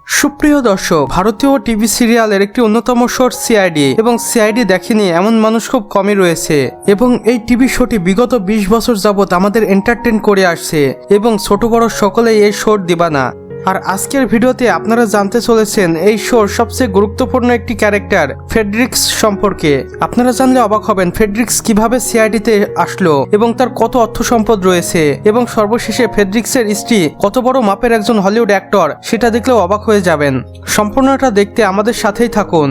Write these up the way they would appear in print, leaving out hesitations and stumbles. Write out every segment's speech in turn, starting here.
সুপ্রিয় দর্শক, ভারতীয় টিভি সিরিয়ালের একটি অন্যতম শো সিআইডি এবং সিআইডি দেখেনি এমন মানুষ খুব কমই রয়েছে এবং এই টিভি শোটি বিগত 20 বছর যাবত আমাদের এন্টারটেইন করে আসছে এবং ছোট বড় সকলেই এই শোর দিবানা। আর আজকের ভিডিওতে আপনারা জানতে চলেছেন এই শোর সবচেয়ে গুরুত্বপূর্ণ একটি ক্যারেক্টার ফ্রেডরিক্স সম্পর্কে। আপনারা জানলে অবাক হবেন ফ্রেডরিক্স কিভাবে সিআইডিতে আসলো এবং তার কত অর্থ সম্পদ রয়েছে এবং সর্বশেষে ফ্রেডরিক্সের স্ত্রী কত বড় মাপের একজন হলিউড অ্যাক্টর, সেটা দেখলেও অবাক হয়ে যাবেন। সম্পূর্ণটা দেখতে আমাদের সাথেই থাকুন।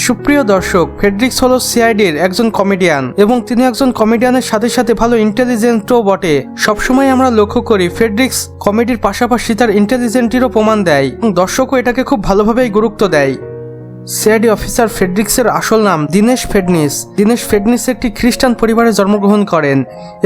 সুপ্রিয় দর্শক, ফ্রেডরিক্স হলো সিআইডির একজন কমেডিয়ান এবং তিনি একজন কমেডিয়ানের সাথে সাথে ভালো ইন্টেলিজেন্টও বটে। সবসময় আমরা লক্ষ্য করি ফ্রেডরিক্স কমেডির পাশাপাশি তার ইন্টেলিজেন্টেরও প্রমাণ দেয় এবং দর্শকও এটাকে খুব ভালোভাবেই গুরুত্ব দেয়। সিআইডি অফিসার ফ্রেডরিক্সের আসল নাম দীনেশ ফেডনিস। দীনেশ ফেডনিস একটি খ্রিস্টান পরিবারে জন্মগ্রহণ করেন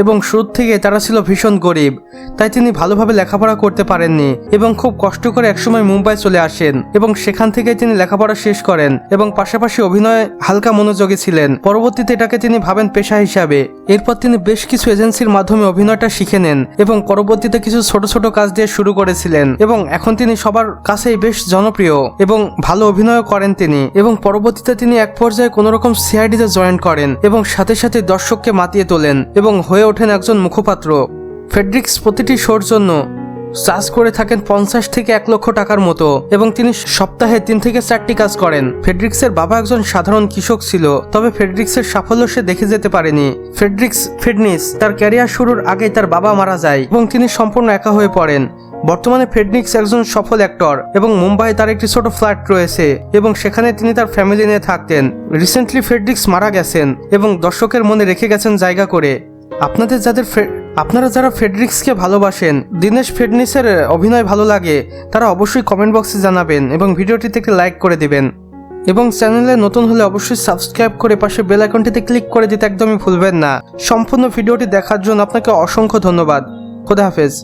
এবং শুরু থেকে তারা ছিল ভীষণ গরিব, তাই তিনি ভালোভাবে লেখাপড়া করতে পারেননি এবং খুব কষ্ট করে একসময় মুম্বাই চলে আসেন এবং সেখান থেকে তিনি লেখাপড়া শেষ করেন এবং পাশাপাশি অভিনয়ে হালকা মনোযোগী ছিলেন। পরবর্তীতে এটাকে তিনি ভাবেন পেশা হিসাবে। এরপর তিনি বেশ কিছু এজেন্সির মাধ্যমে অভিনয়টা শিখে নেন এবং পরবর্তীতে কিছু ছোট ছোট কাজ দিয়ে শুরু করেছিলেন এবং এখন তিনি সবার কাছেই বেশ জনপ্রিয় এবং ভালো অভিনয় করেন তিনি। এবং পরবর্তীতে তিনি এক পর্যায়ে কোনোরকম সিআইডিতে জয়েন করেন এবং সাথে সাথে দর্শককে মাতিয়ে তোলেন এবং হয়ে ওঠেন একজন মুখপাত্র। ফ্রেডরিক্স প্রতিটি শোর জন্য চার্জ করে থাকেন 50 থেকে 1 লক্ষ টাকার মতো এবং তিনি সপ্তাহে 3 থেকে 4টি কাজ করেন। ফ্রেডরিক্সের বাবা একজন সাধারণ কৃষক ছিল, তবে ফ্রেডরিক্সের সাফল্য সে দেখে যেতে পারেনি। ফ্রেডরিক্স ফেডনিস তার ক্যারিয়ার শুরুর আগেই তার বাবা মারা যায় এবং তিনি সম্পূর্ণ একা হয়ে পড়েন। বর্তমানে ফ্রেডরিক্স একজন সফল অ্যাক্টর এবং মুম্বাইয়ে তার একটি ছোট ফ্ল্যাট রয়েছে এবং সেখানে তিনি তার ফ্যামিলি নিয়ে থাকতেন। রিসেন্টলি ফ্রেডরিক্স মারা গেছেন এবং দর্শকের মনে রেখে গেছেন জায়গা করে। আপনারা যারা ফ্রেডরিক্সকে ভালোবাসেন, দীনেশ ফেডনিসের অভিনয় ভালো লাগে, তারা অবশ্যই কমেন্ট বক্সে জানাবেন এবং ভিডিওটিতে একটি লাইক করে দিবেন এবং চ্যানেলে নতুন হলে অবশ্যই সাবস্ক্রাইব করে পাশে বেল আইকনটিতে ক্লিক করে দিতে একদমই ভুলবেন না। সম্পূর্ণ ভিডিওটি দেখার জন্য আপনাকে অসংখ্য ধন্যবাদ। খোদা হাফেজ।